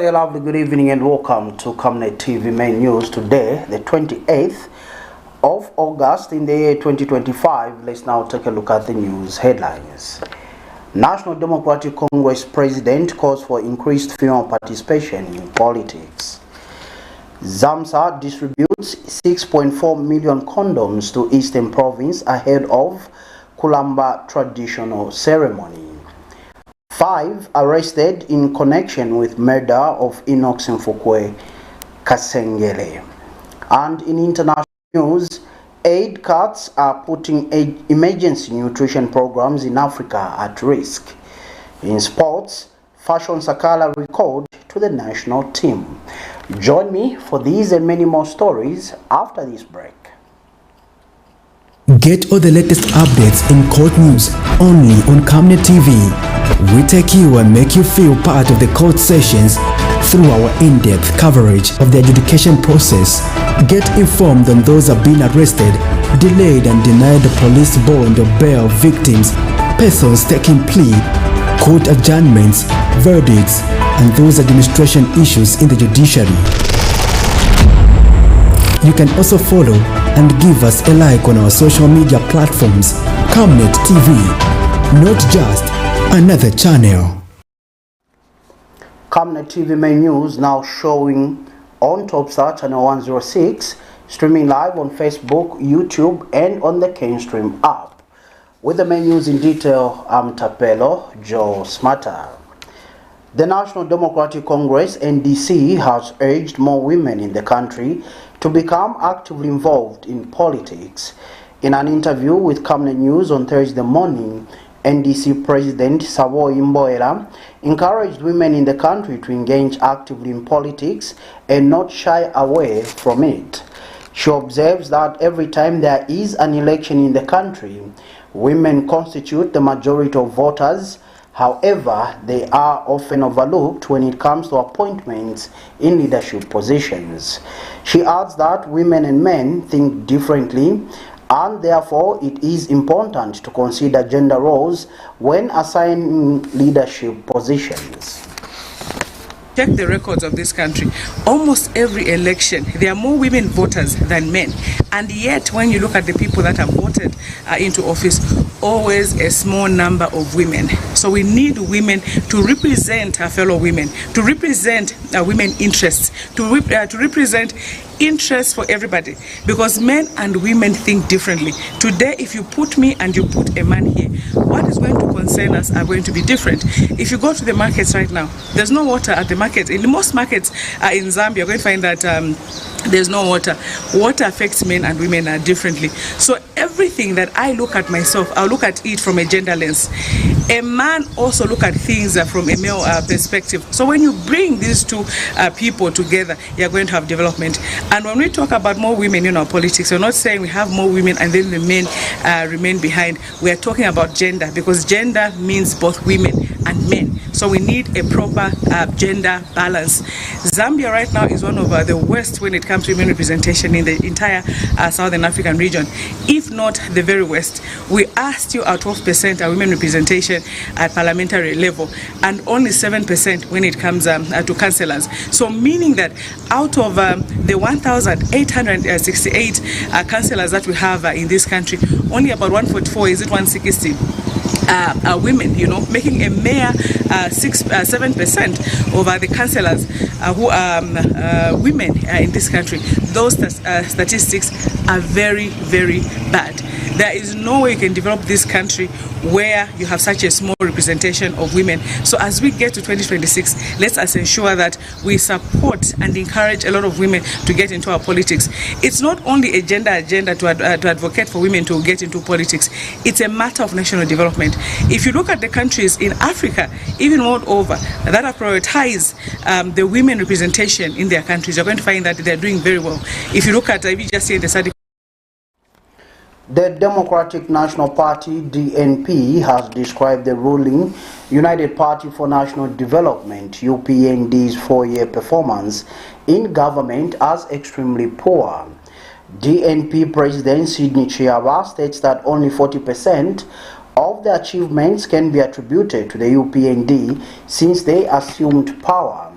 very lovely good evening and welcome to Camnet TV main news today, the 28th of August in the year 2025. Let's now take a look at the news headlines. National Democratic Congress President calls for increased female participation in politics. ZAMMSA distributes 6.4 million condoms to Eastern Province ahead of KULAMBA traditional ceremony. 5 arrested in connection with murder of ENOCK SIMFUKWE KASENGELE. And in international news, aid cuts are putting emergency nutrition programs in Africa at risk. In sports, fashion SAKALA record to the national team. Join me for these and many more stories after this break. Get all the latest updates in court news only on Camnet TV. We take you and make you feel part of the court sessions through our in-depth coverage of the adjudication process. Get informed on those who have been arrested, delayed and denied the police bond or bail victims, persons taking plea, court adjournments, verdicts, and those administration issues in the judiciary. You can also follow and give us a like on our social media platforms. Camnet TV, not just another channel. Camnet TV main news now showing on TopStar channel 106, streaming live on Facebook, YouTube, and on the Mainstream app. With the main news in detail, I'm Tapelo Joe Smarter. The National Democratic Congress (NDC) has urged more women in the country to become actively involved in politics. In an interview with Camnet News on Thursday morning, NDC President Sabo Imboela encouraged women in the country to engage actively in politics and not shy away from it. She observes that every time there is an election in the country, women constitute the majority of voters. However, they are often overlooked when it comes to appointments in leadership positions. She adds that women and men think differently, and therefore it is important to consider gender roles when assigning leadership positions. Check the records of this country. Almost every election, there are more women voters than men. And yet, when you look at the people that have voted into office, always a small number of women. So we need women to represent our fellow women, to represent women interests, to represent interests for everybody, because men and women think differently. Today, if you put me and you put a man here, what is going to concern us are going to be different. If you go to the markets right now, there's no water at the market. In most markets in Zambia, you're going to find that there's no water. Water affects men and women differently. So everything that I look at myself, I'll look at it from a gender lens. A man also look at things from a male perspective. So when you bring these two people together, you're going to have development. And when we talk about more women in our politics, we're not saying we have more women and then the men remain behind. We are talking about gender, because gender means both women and men. So we need a proper gender balance. Zambia right now is one of the worst when it comes to women representation in the entire Southern African region, if not the very worst. We are still at 12% women representation at parliamentary level, and only 7% when it comes to councillors. So meaning that out of the 1,868 councillors that we have in this country, only about 144, is it 160? Women, making a mere 7% of the councillors who are women in this country. Those statistics are very, very bad. There is no way you can develop this country where you have such a small representation of women. So as we get to 2026, let us ensure that we support and encourage a lot of women to get into our politics. It's not only a gender agenda to advocate for women to get into politics. It's a matter of national development. If you look at the countries in Africa, even world over, that have prioritized the women representation in their countries, you're going to find that they're doing very well. If you look at, we just see in the The Democratic National Party, DNP, has described the ruling United Party for National Development, UPND's 4-year performance in government as extremely poor. DNP President Sidney Chiaba states that only 40% of the achievements can be attributed to the UPND since they assumed power.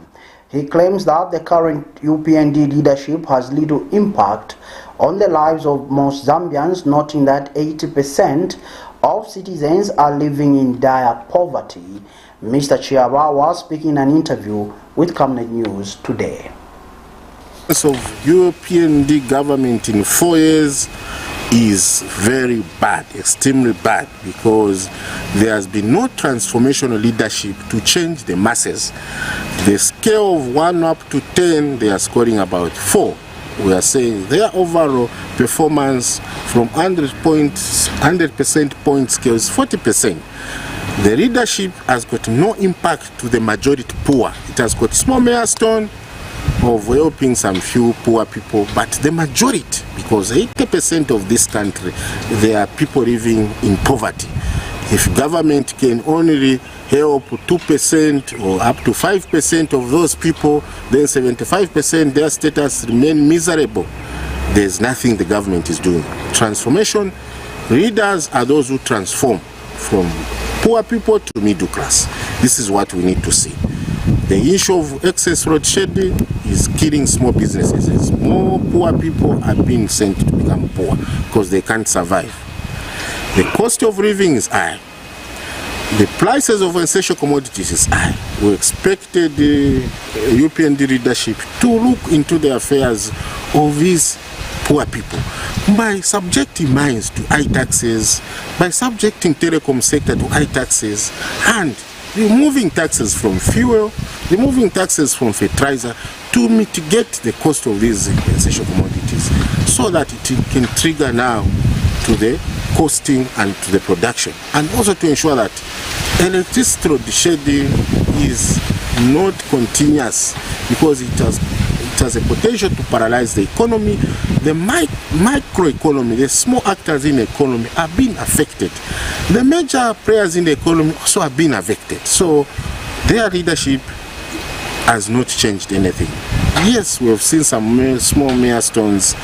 He claims that the current UPND leadership has little impact on the lives of most Zambians, noting that 80% of citizens are living in dire poverty. Mr. Chiaba was speaking in an interview with Camnet News today. Of UPND government in 4 years is very bad, extremely bad, because there has been no transformational leadership to change the masses. The scale of 1 up to 10, they are scoring about 4. We are saying their overall performance from 100% point scale is 40%. The leadership has got no impact to the majority poor. It has got small milestone of helping some few poor people, but the majority, because 80% of this country, there are people living in poverty. If government can only help 2% or up to 5% of those people, then 75% their status remain miserable. There's nothing the government is doing. Transformation, leaders are those who transform from poor people to middle class. This is what we need to see. The issue of excess road shedding is killing small businesses. More poor people are being sent to become poor because they can't survive. The cost of living is high. The prices of essential commodities is high. We expected the UPND leadership to look into the affairs of these poor people by subjecting mines to high taxes, by subjecting telecom sector to high taxes, and removing taxes from fuel, removing taxes from fertilizer to mitigate the cost of these essential commodities, so that it can trigger now to the costing and to the production, and also to ensure that electricity load shedding is not continuous, because it has a potential to paralyze the economy. The microeconomy, the small actors in the economy are being affected. The major players in the economy also have been affected. So their leadership has not changed anything. Yes, we have seen some small milestones.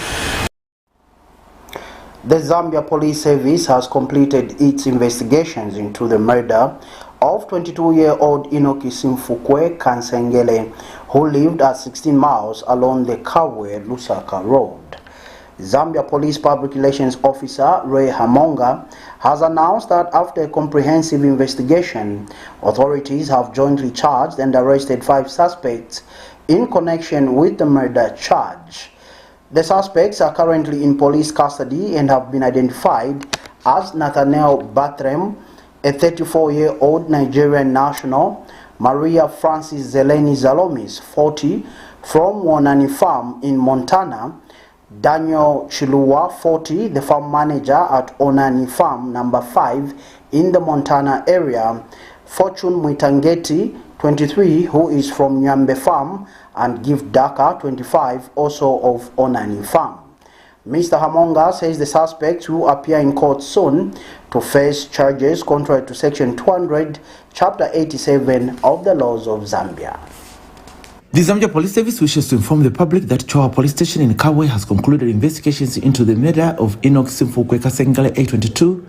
The Zambia Police Service has completed its investigations into the murder of 22-year-old ENOCK SIMFUKWE KASENGELE, who lived at 16 miles along the Kabwe-Lusaka Road. Zambia Police Public Relations Officer Ray Hamonga has announced that after a comprehensive investigation, authorities have jointly charged and arrested 5 suspects in connection with the murder charge. The suspects are currently in police custody and have been identified as Nathaniel Bathrem, a 34-year-old Nigerian national, Maria Francis Zeleni Zalomis, 40, from Wonani Farm in Montana, Daniel Chiluwa, 40, the farm manager at Onani Farm number 5 in the Montana area, Fortune Mwitangeti, 23, who is from Nyambe Farm, and Gift Daka, 25, also of Onani Farm. Mr. Hamonga says the suspects will appear in court soon to face charges contrary to Section 200, Chapter 87 of the laws of Zambia. The Zambia Police Service wishes to inform the public that Choa Police Station in Kabwe has concluded investigations into the murder of ENOCK SIMFUKWE KASENGELE, 822,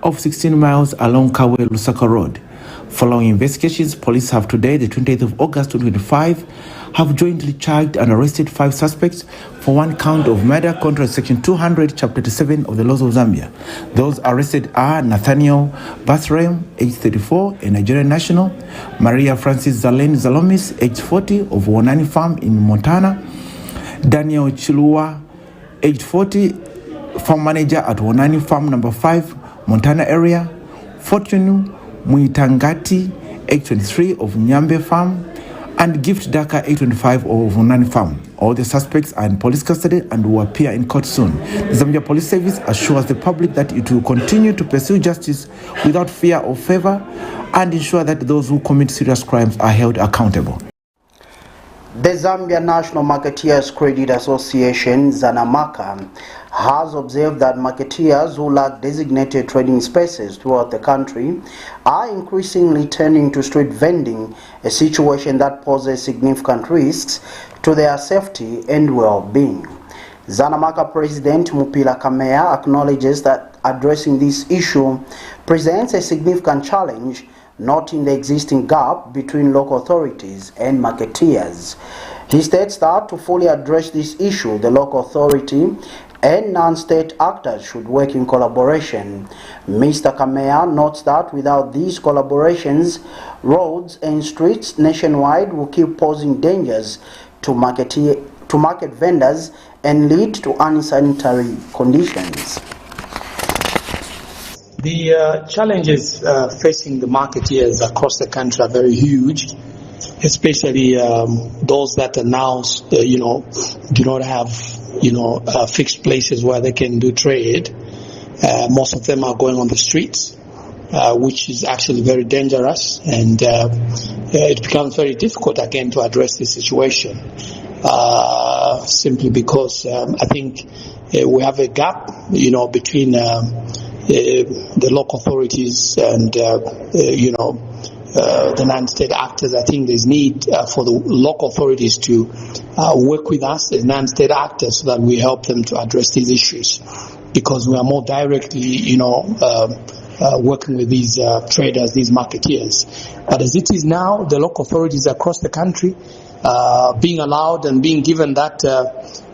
of 16 miles along Kabwe-Lusaka Road. Following investigations, police have today, the 28th of August 2025, have jointly charged and arrested 5 suspects for 1 count of murder contrary to Section 200, Chapter 87 of the laws of Zambia. Those arrested are Nathaniel Bathrem, age 34, a Nigerian national, Maria Francis Zeleni Zalomis, age 40, of Wonani Farm in Montana, Daniel Chiluwa, age 40, farm manager at Wonani Farm number 5, Montana area, Fortune Mwitangati, age 23, of Nyambe Farm, and Gift Daka, 825, of Wonani Farm. All the suspects are in police custody and will appear in court soon. The Zambia Police Service assures the public that it will continue to pursue justice without fear or favor and ensure that those who commit serious crimes are held accountable. The Zambia National Marketeers Credit Association, ZAMMSA, has observed that marketeers who lack designated trading spaces throughout the country are increasingly turning to street vending, a situation that poses significant risks to their safety and well-being. ZAMMSA President Mupila Kamea acknowledges that addressing this issue presents a significant challenge noting the existing gap between local authorities and marketeers. He states that to fully address this issue, the local authority and non-state actors should work in collaboration. Mr. Kamea notes that without these collaborations, roads and streets nationwide will keep posing dangers to market vendors and lead to unsanitary conditions. The challenges facing the marketeers across the country are very huge, especially those that are now, do not have, fixed places where they can do trade. Most of them are going on the streets, which is actually very dangerous, and it becomes very difficult again to address this situation, simply because I think we have a gap, between the local authorities and the non-state actors. I think there's need for the local authorities to work with us as non-state actors so that we help them to address these issues, because we are more directly, working with these traders, these marketeers. But as it is now, the local authorities across the country being allowed and being given that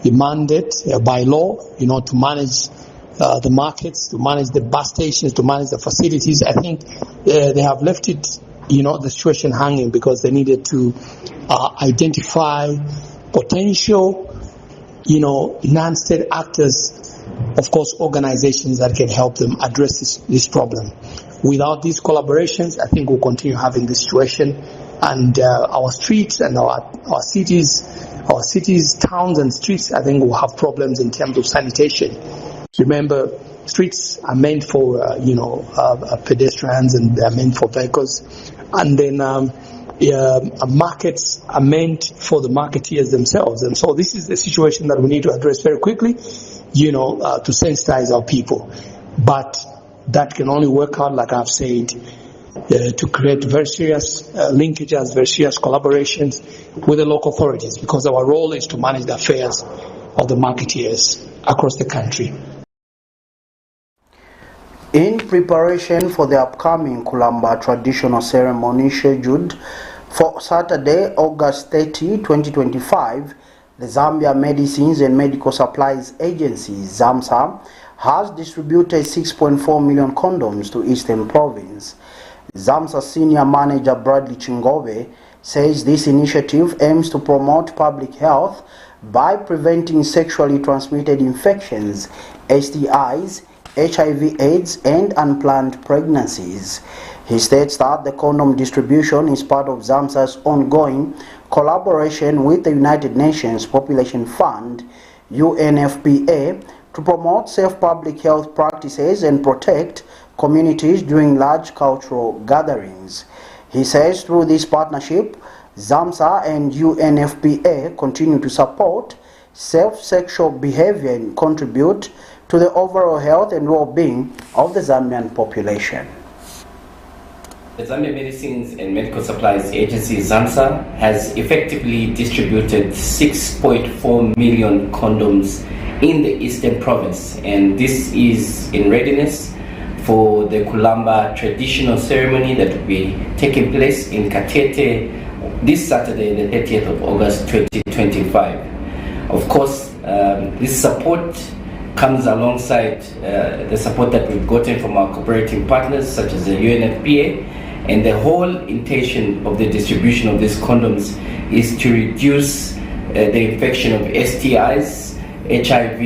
mandate by law, to manage the markets, to manage the bus stations, to manage the facilities. I think they have left it, the situation hanging, because they needed to identify potential, non-state actors, of course, organizations that can help them address this problem. Without these collaborations, I think we'll continue having this situation, and our streets and our cities, towns and streets, I think will have problems in terms of sanitation. Remember, streets are meant for pedestrians, and they are meant for vehicles, and then markets are meant for the marketeers themselves. And so this is the situation that we need to address very quickly, to sensitize our people. But that can only work out, like I've said, to create very serious linkages, very serious collaborations with the local authorities, because our role is to manage the affairs of the marketeers across the country. In preparation for the upcoming KULAMBA traditional ceremony scheduled for Saturday, August 30, 2025, the Zambia Medicines and Medical Supplies Agency, ZAMMSA, has distributed 6.4 million condoms to Eastern Province. ZAMMSA Senior Manager Bradley Chingove says this initiative aims to promote public health by preventing sexually transmitted infections, STIs, HIV/AIDS, and unplanned pregnancies. He states that the condom distribution is part of ZAMMSA's ongoing collaboration with the United Nations Population Fund, UNFPA, to promote safe public health practices and protect communities during large cultural gatherings. He says through this partnership, ZAMMSA and UNFPA continue to support safe sexual behavior and contribute to the overall health and well-being of the Zambian population. The Zambia Medicines and Medical Supplies Agency, ZAMMSA, has effectively distributed 6.4 million condoms in the Eastern Province, and this is in readiness for the KULAMBA traditional ceremony that will be taking place in Katete this Saturday, the 30th of August 2025. Of course, this support comes alongside the support that we've gotten from our cooperating partners such as the UNFPA, and the whole intention of the distribution of these condoms is to reduce the infection of STIs, HIV,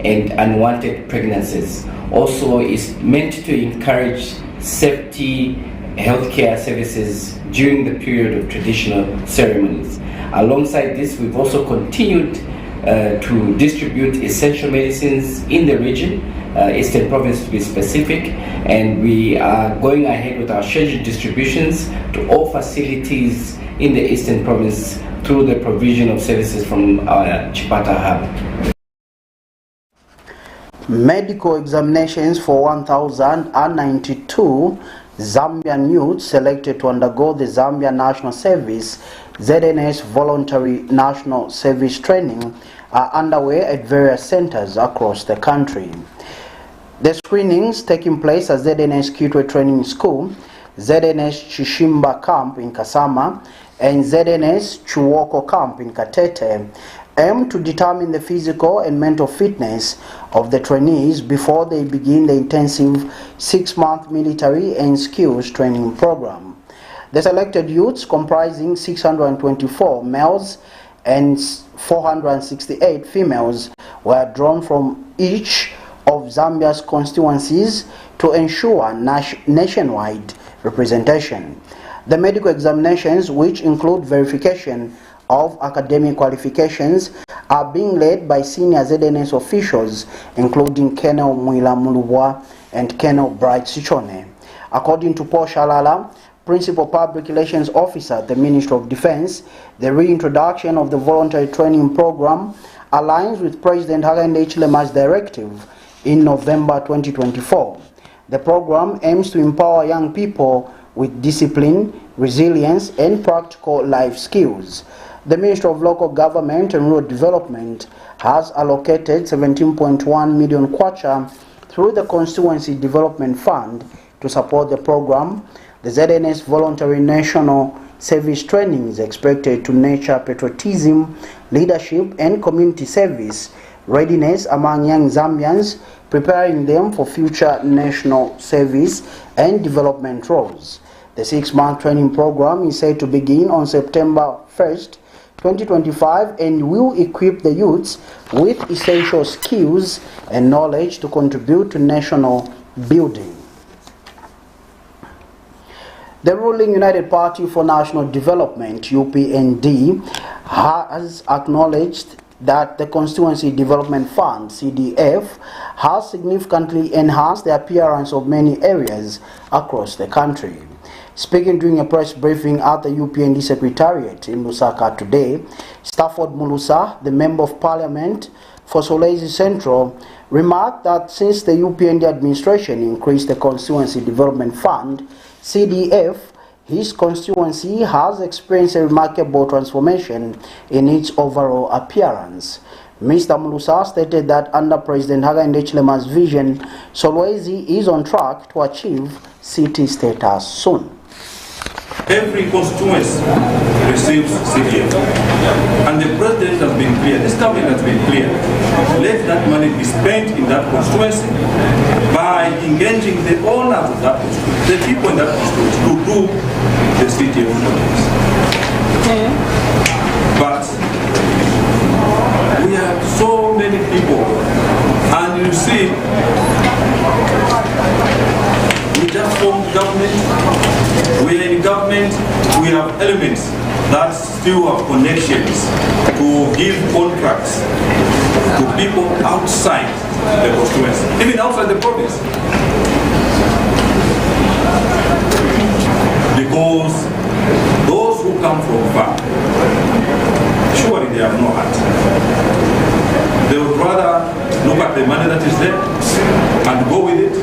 and unwanted pregnancies. Also, is meant to encourage safety healthcare services during the period of traditional ceremonies. Alongside this, we've also continued to distribute essential medicines in the region, Eastern Province to be specific, and we are going ahead with our scheduled distributions to all facilities in the Eastern Province through the provision of services from our Chipata hub. Medical examinations for 1,092 Zambian youths selected to undergo the Zambia National Service ZNS Voluntary National Service Training are underway at various centers across the country. The screenings taking place at ZNS Kitwe Training School ZNS Chishimba Camp in Kasama, and ZNS Chuoko Camp in Katete, aim to determine the physical and mental fitness of the trainees before they begin the intensive 6-month military and skills training program. The selected youths, comprising 624 males and 468 females, were drawn from each of Zambia's constituencies to ensure nationwide representation. The medical examinations, which include verification of academic qualifications, are being led by senior ZNS officials, including Colonel Mwila Mulubwa and Colonel Bright Sichone. According to Paul Shalala, Principal Public Relations Officer at the Ministry of Defense, the reintroduction of the voluntary training program aligns with President Hakainde Hichilema's directive in November 2024. The program aims to empower young people with discipline, resilience, and practical life skills. The Ministry of Local Government and Rural Development has allocated 17.1 million kwacha through the Constituency Development Fund to support the program. The ZNS Voluntary National Service Training is expected to nurture patriotism, leadership, and community service readiness among young Zambians, preparing them for future national service and development roles. The 6-month training program is set to begin on September 1st, 2025, and will equip the youths with essential skills and knowledge to contribute to national building. The ruling United Party for National Development, UPND, has acknowledged that the Constituency Development Fund, CDF, has significantly enhanced the appearance of many areas across the country. Speaking during a press briefing at the UPND Secretariat in Lusaka today, Stafford Mulusa, the Member of Parliament for Solwezi Central, remarked that since the UPND administration increased the Constituency Development Fund, CDF, his constituency has experienced a remarkable transformation in its overall appearance. Mr. Mulusa stated that under President Hakainde Hichilema's vision, Solwezi is on track to achieve city status soon. Every constituency receives CDF, and the president has been clear, this government has been clear, let that money be spent in that constituency by engaging the owners of that constituency, the people in that constituency, to do the CDF projects. But we have so many people, and you see, we just formed government, we are in government, we have elements that still have connections to give contracts to people outside the constituency, even outside the province. Because those who come from far, surely they have no heart. They would rather look at the money that is there and go with it.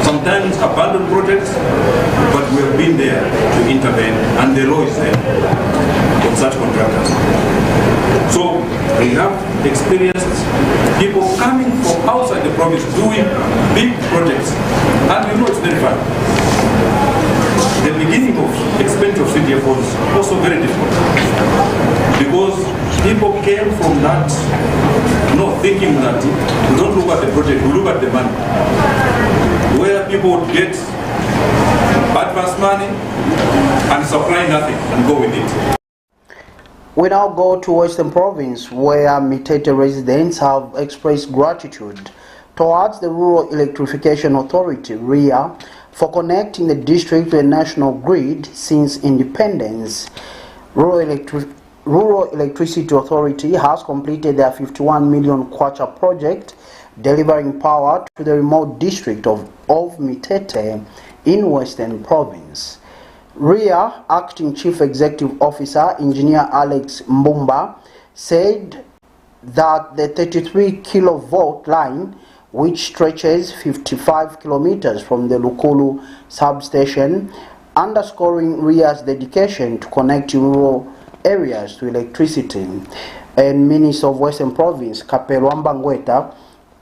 Sometimes abandoned projects, but we have been there to intervene, and the law is there on such contractors. So we have experienced people coming from outside the province doing big projects, and you know it's very fun. The beginning of expenditure of CDF was also very difficult because people came from that, not thinking that we don't look at the project, we look at the money. Where people would get advance money and supply nothing and go with it. We now go to Western Province, where Mitete residents have expressed gratitude towards the Rural Electrification Authority, REA, for connecting the district to a national grid since independence. Rural Electricity Authority has completed their 51 million kwacha project, delivering power to the remote district of Mitete in Western Province. REA Acting Chief Executive Officer Engineer Alex Mbumba said that the 33 kilovolt line, which stretches 55 kilometers from the Lukulu substation, underscoring REA's dedication to connect rural areas to electricity. And Minister of Western Province Kapelwamba Ngweta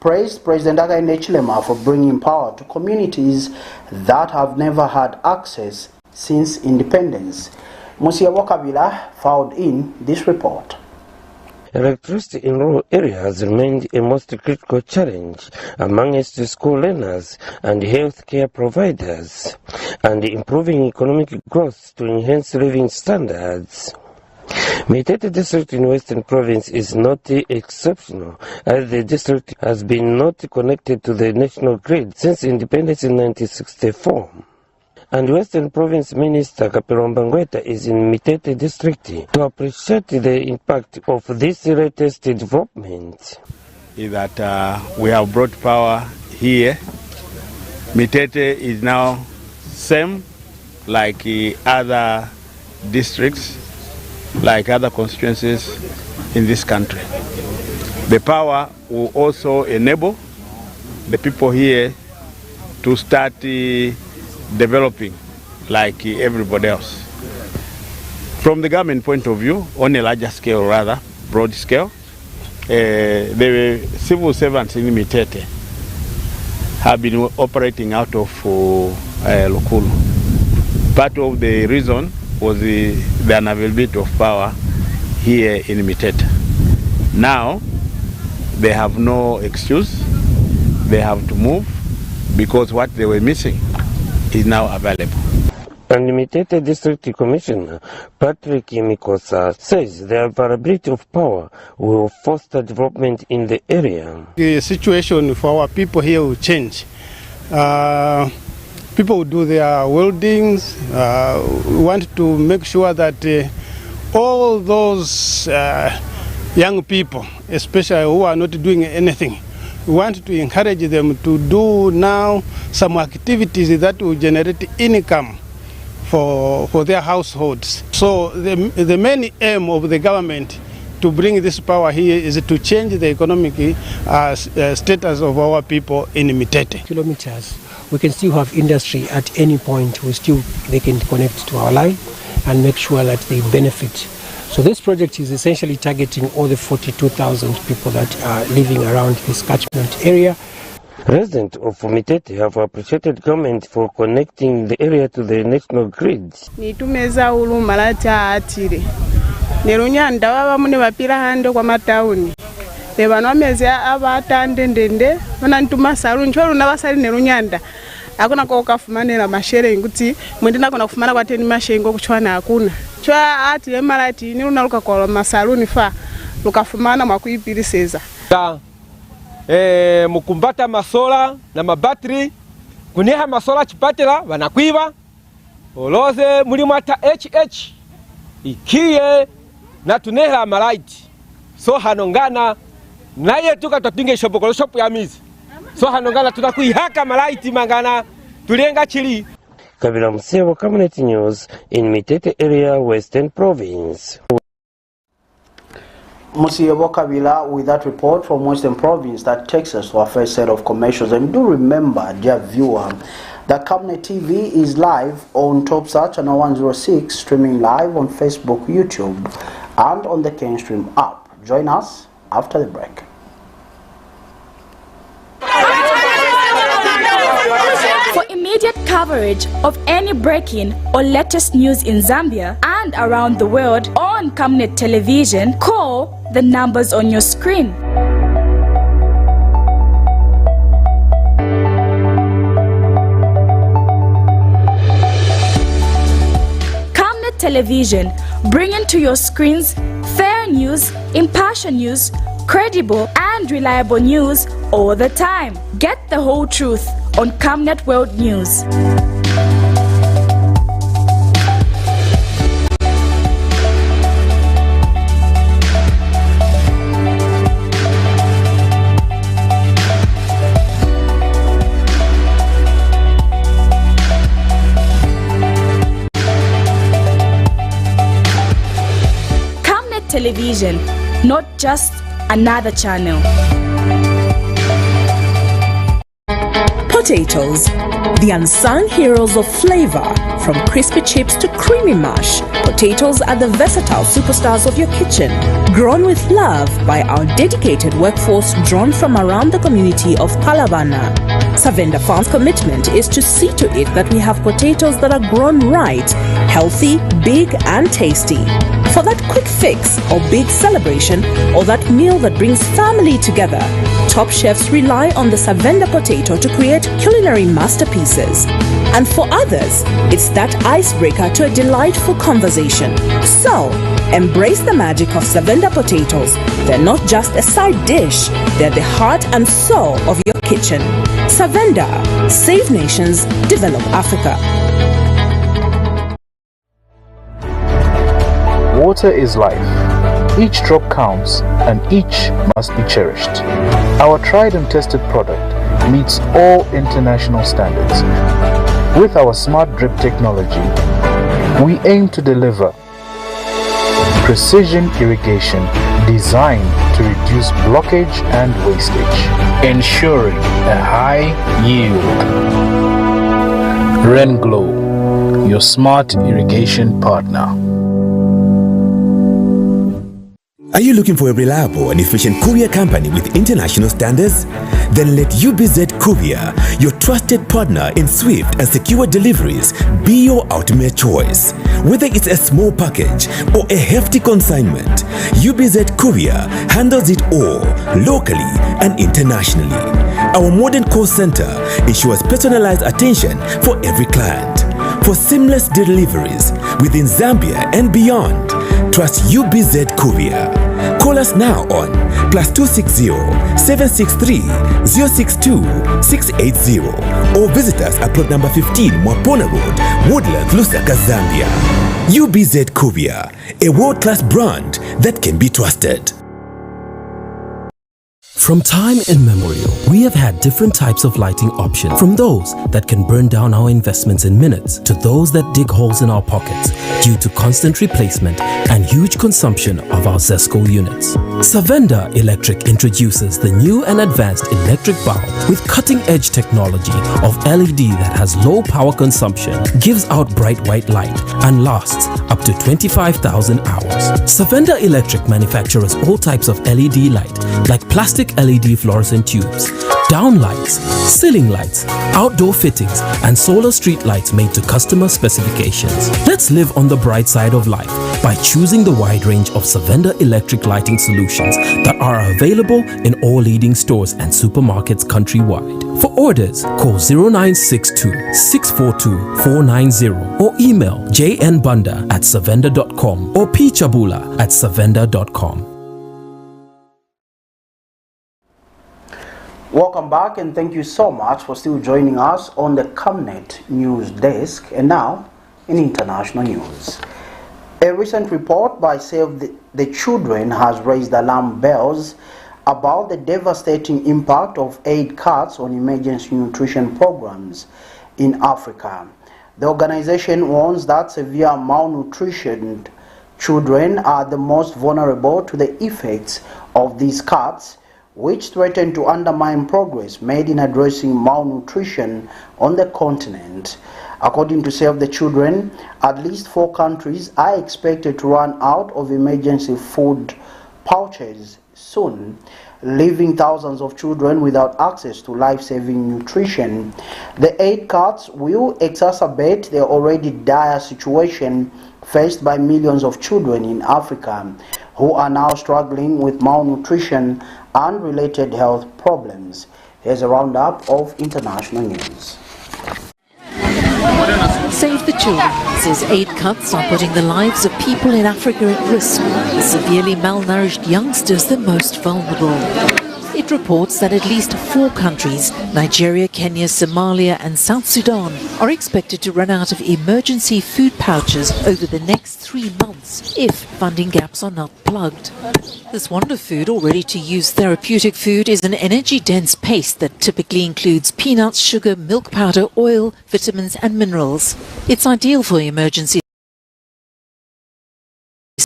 praised President Hakainde Hichilema for bringing power to communities that have never had access since independence. Musia Wakabila filed in this report. Electricity in rural areas remained a most critical challenge amongst the school learners and healthcare providers, and improving economic growth to enhance living standards. Mitete district in Western Province is not exceptional, as the district has been not connected to the national grid since independence in 1964. And Western Province Minister Kapilomba Ngweta is in Mitete district to appreciate the impact of this latest development. Is that we have brought power here. Mitete is now same like other districts, like other constituencies in this country. The power will also enable the people here to start developing like everybody else. From the government point of view, on a larger scale, rather broad scale, the civil servants in Mitete have been operating out of Lukulu. Part of the reason was the unavailability of power here in Mitete. Now they have no excuse. They have to move because what they were missing is now available. And Mitete District Commissioner Patrick Mikosa says the availability of power will foster development in the area. The situation for our people here will change. People will do their weldings. We want to make sure that all those young people, especially who are not doing anything, we want to encourage them to do now some activities that will generate income for their households. So the main aim of the government to bring this power here is to change the economic status of our people in Mitete. Kilometers, we can still have industry at any point. They can connect to our line and make sure that they benefit. So this project is essentially targeting all the 42,000 people that are living around this catchment area. Residents of Mitete have appreciated government for connecting the area to the national grid. Nitumeza ulumalata atire. Nerunyanda baba mune bapira hando kwa matauni. Bebano ameze abatande ndende banantuma salu nchoro nabasali nerunyanda. Akuna kwa kafumanira mashere nguti mwendina kuna kufumana kwa teni mashengo kuchwana hakuna. Chwa ati emarati ni unaluka kwa masaluni fa lukafumana mwakuipiriseza. Mukumbata masola na mabatri kuneha masola chipatela wanakwiba oloze mulimu ata HH ikiye na tuneha malaiti so hanongana naye tukatwatinge shopokolo shopu ya mizi so hanongana tunakuihaka malaiti mangana tulenga chili. Kabila Musebo, Camnet News in Mitete area, Western Province. Musiebo Kabila with that report from Western Province that takes us to our first set of commercials. And do remember, dear viewer, that Camnet TV is live on TopSat channel 106, streaming live on Facebook, YouTube, and on the KenStream app. Join us after the break. For immediate coverage of any breaking or latest news in Zambia and around the world on Camnet Television, call the numbers on your screen. Camnet Television, bringing to your screens fair news, impartial news, credible and reliable news all the time. Get the whole truth on Camnet World News. Camnet Television, not just another channel. Potatoes, the unsung heroes of flavor. From crispy chips to creamy mash, potatoes are the versatile superstars of your kitchen. Grown with love by our dedicated workforce drawn from around the community of Palabana. Savenda Farm's commitment is to see to it that we have potatoes that are grown right, healthy, big and tasty. For that quick fix or big celebration or that meal that brings family together, top chefs rely on the Savenda potato to create culinary masterpieces. And for others, it's that icebreaker to a delightful conversation. So, embrace the magic of Savenda potatoes. They're not just a side dish, they're the heart and soul of your kitchen. Savenda, save nations, develop Africa. Water is life. Each drop counts and each must be cherished. Our tried and tested product meets all international standards. With our smart drip technology, we aim to deliver precision irrigation designed to reduce blockage and wastage, ensuring a high yield. RenGlow, your smart irrigation partner. Are you looking for a reliable and efficient courier company with international standards? Then let UBZ Courier, your trusted partner in swift and secure deliveries, be your ultimate choice. Whether it's a small package or a hefty consignment, UBZ Courier handles it all, locally and internationally. Our modern call center ensures personalized attention for every client. For seamless deliveries within Zambia and beyond, trust UBZ Courier. Call us now on +260 763 062 680 or visit us at plot number 15 Mwapona Road, Woodlands, Lusaka, Zambia. UBZ Courier, a world-class brand that can be trusted. From time immemorial, we have had different types of lighting options, from those that can burn down our investments in minutes to those that dig holes in our pockets due to constant replacement and huge consumption of our ZESCO units. Savenda Electric introduces the new and advanced electric bulb with cutting-edge technology of LED that has low power consumption, gives out bright white light, and lasts up to 25,000 hours. Savenda Electric manufactures all types of LED light, like plastic LED fluorescent tubes, down lights, ceiling lights, outdoor fittings, and solar street lights made to customer specifications. Let's live on the bright side of life by choosing the wide range of Savenda electric lighting solutions that are available in all leading stores and supermarkets countrywide. For orders, call 0962 642 490 or email jnbunda@savenda.com or pchabula@savenda.com. Welcome back and thank you so much for still joining us on the Camnet News Desk. And now, in international news. A recent report by Save the Children has raised alarm bells about the devastating impact of aid cuts on emergency nutrition programs in Africa. The organization warns that severe malnutrition children are the most vulnerable to the effects of these cuts, which threaten to undermine progress made in addressing malnutrition on the continent. According to Save the Children, at least 4 countries are expected to run out of emergency food pouches soon, leaving thousands of children without access to life-saving nutrition. The aid cuts will exacerbate the already dire situation faced by millions of children in Africa, who are now struggling with malnutrition and related health problems. Here's a roundup of international news. Save the Children says aid cuts are putting the lives of people in Africa at risk, the severely malnourished youngsters the most vulnerable. It reports that at least 4 countries, Nigeria, Kenya, Somalia and South Sudan, are expected to run out of emergency food pouches over the next 3 months if funding gaps are not plugged. This wonder food, or ready-to-use therapeutic food, is an energy-dense paste that typically includes peanuts, sugar, milk powder, oil, vitamins and minerals. It's ideal for emergency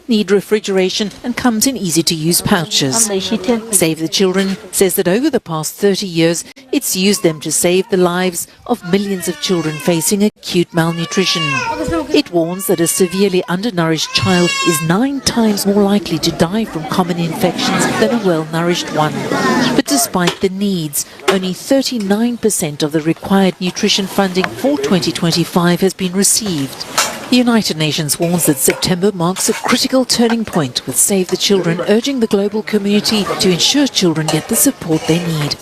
doesn't need refrigeration and comes in easy-to-use pouches. Save the Children says that over the past 30 years, it's used them to save the lives of millions of children facing acute malnutrition. It warns that a severely undernourished child is 9 times more likely to die from common infections than a well-nourished one. But despite the needs, only 39% of the required nutrition funding for 2025 has been received. The United Nations warns that September marks a critical turning point, with Save the Children urging the global community to ensure children get the support they need.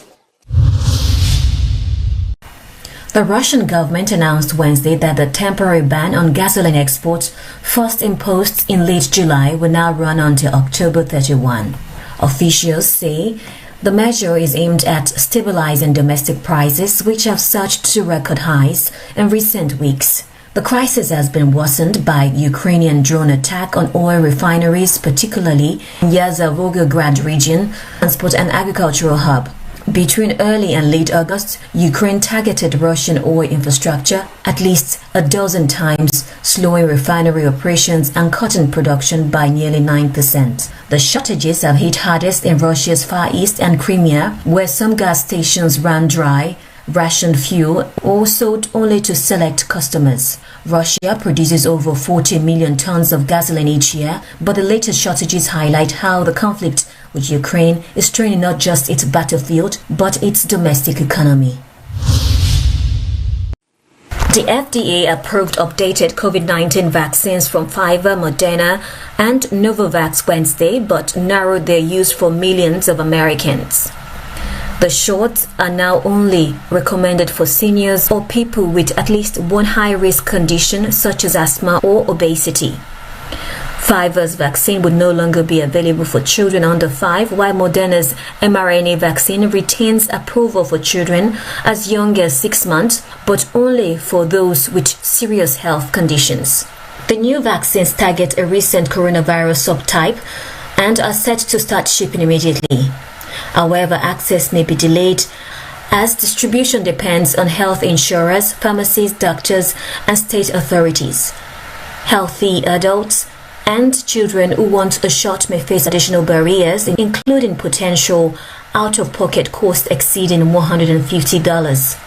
The Russian government announced Wednesday that the temporary ban on gasoline exports, first imposed in late July, will now run until October 31. Officials say the measure is aimed at stabilizing domestic prices, which have surged to record highs in recent weeks. The crisis has been worsened by Ukrainian drone attack on oil refineries, particularly in Yazovograd region, transport and agricultural hub. Between early and late August, Ukraine targeted Russian oil infrastructure at least a dozen times, slowing refinery operations and cutting production by nearly 9%. The shortages have hit hardest in Russia's Far East and Crimea, where some gas stations ran dry, rationed fuel, or sold only to select customers. Russia produces over 40 million tons of gasoline each year, but the latest shortages highlight how the conflict with Ukraine is straining not just its battlefield, but its domestic economy. The FDA approved updated COVID-19 vaccines from Pfizer, Moderna, and Novavax Wednesday, but narrowed their use for millions of Americans. The shots are now only recommended for seniors or people with at least one high-risk condition such as asthma or obesity. Pfizer's vaccine would no longer be available for children under 5, while Moderna's mRNA vaccine retains approval for children as young as 6 months, but only for those with serious health conditions. The new vaccines target a recent coronavirus subtype and are set to start shipping immediately. However, access may be delayed as distribution depends on health insurers, pharmacies, doctors, and state authorities. Healthy adults and children who want a shot may face additional barriers, including potential out-of-pocket costs exceeding $150.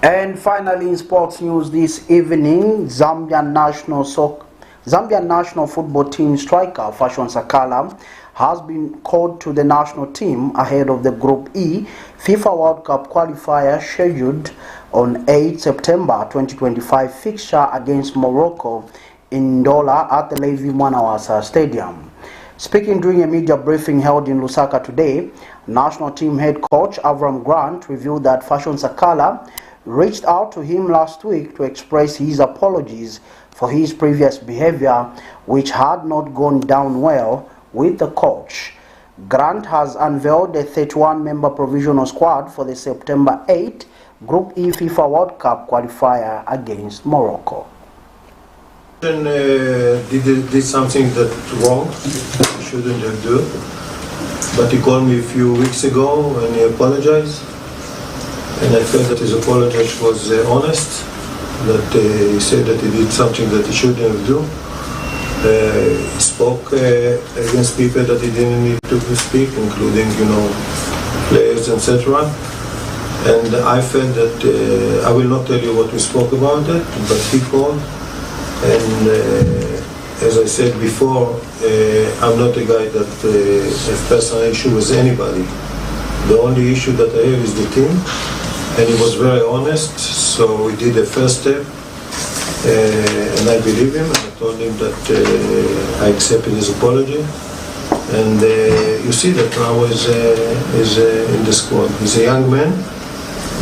And finally, in sports news this evening, Zambian national football team striker Fashion Sakala has been called to the national team ahead of the Group E FIFA World Cup qualifier scheduled on 8 September 2025 fixture against Morocco in Ndola at the Levi Mwanawasa Stadium. Speaking during a media briefing held in Lusaka today, national team head coach Avram Grant revealed that Fashion Sakala reached out to him last week to express his apologies for his previous behavior, which had not gone down well with the coach. Grant has unveiled a 31-member provisional squad for the September 8 Group E FIFA World Cup qualifier against Morocco. Did something that wrong, he shouldn't have done, but he called me a few weeks ago and he apologized. And I felt that his apology was honest, that he said that he did something that he shouldn't have done. He spoke against people that he didn't need to speak, including, players, etc. And I felt that, I will not tell you what we spoke about it, but he called. And as I said before, I'm not a guy that has personal issue with anybody. The only issue that I have is the team. And he was very honest, so we did the first step, and I believe him, and I told him that I accepted his apology, and you see that now is in the squad. He's a young man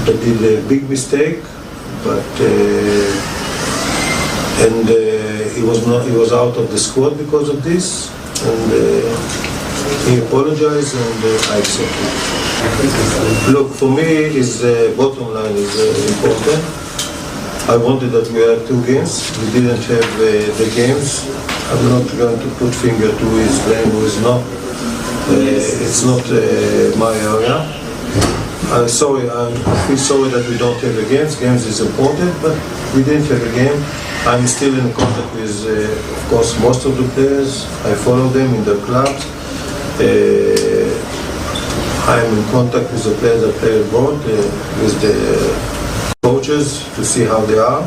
that did a big mistake, but he was out of the squad because of this, and he apologized, and I accepted. Look, for me, bottom line is important. I wanted that we had 2 games. We didn't have the games. I'm not going to put finger to who is playing, who is not. It's not my area. I feel sorry that we don't have a games. Games is important, but we didn't have a game. I'm still in contact with, of course, most of the players. I follow them in the clubs. I'm in contact with the players that play abroad, with the coaches to see how they are.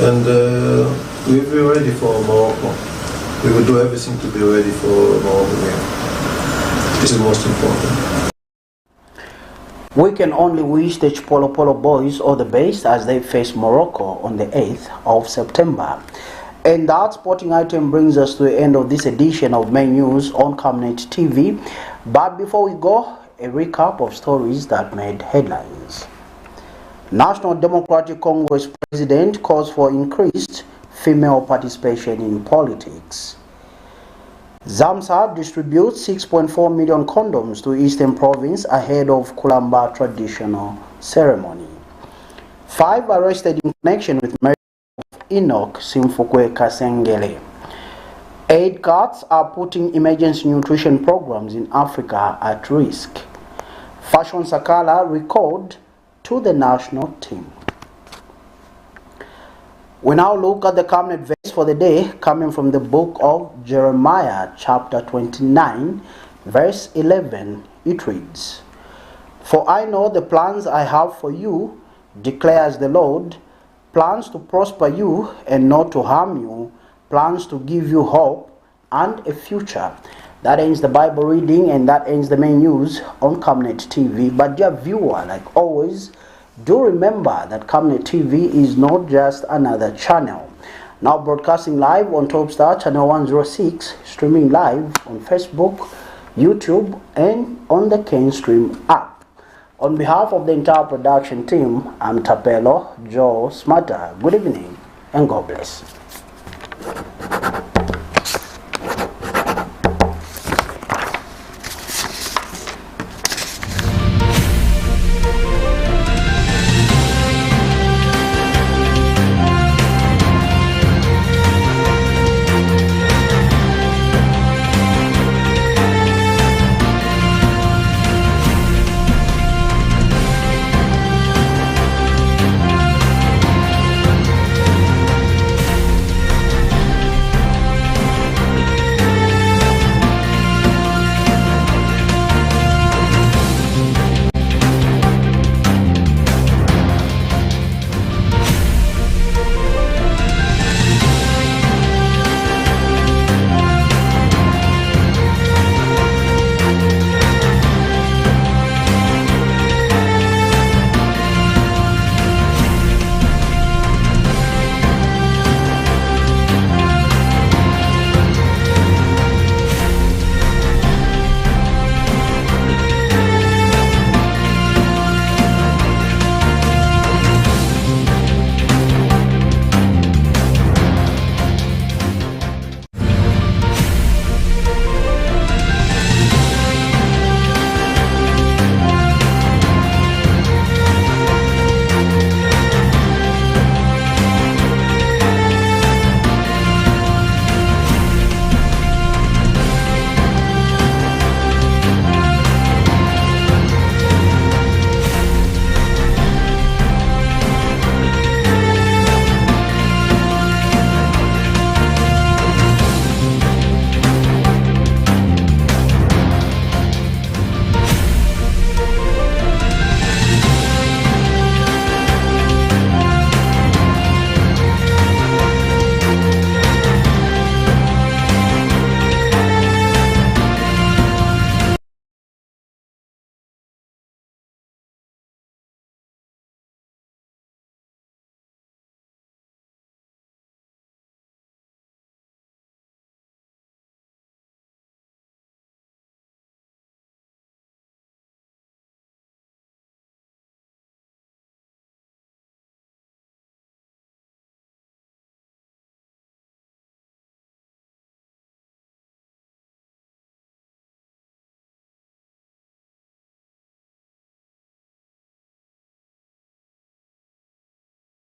And we'll be ready for Morocco. We will do everything to be ready for Morocco game. This is most important. We can only wish the Chipolo Polo boys all the best as they face Morocco on the 8th of September. And that sporting item brings us to the end of this edition of Main News on Camnet TV. But before we go, a recap of stories that made headlines. National Democratic Congress President calls for increased female participation in politics. ZAMMSA distributes 6.4 million condoms to Eastern Province ahead of KULAMBA traditional ceremony. 5 arrested in connection with murder of ENOCK, SIMFUKWE, KASENGELE. Aid cards are putting emergency nutrition programs in Africa at risk. Fashion SAKALA record to the national team. We now look at the Camnet verse for the day, coming from the book of Jeremiah, chapter 29, verse 11. It reads, "For I know the plans I have for you, declares the Lord, plans to prosper you and not to harm you, plans to give you hope and a future." That ends the Bible reading, and that ends the main news on Camnet TV. But dear viewer, like always, do remember that Camnet TV is not just another channel. Now broadcasting live on Topstar channel 106, streaming live on Facebook, YouTube, and on the KenStream app. On behalf of the entire production team, I'm Tapelo Joe Smarter. Good evening and God bless.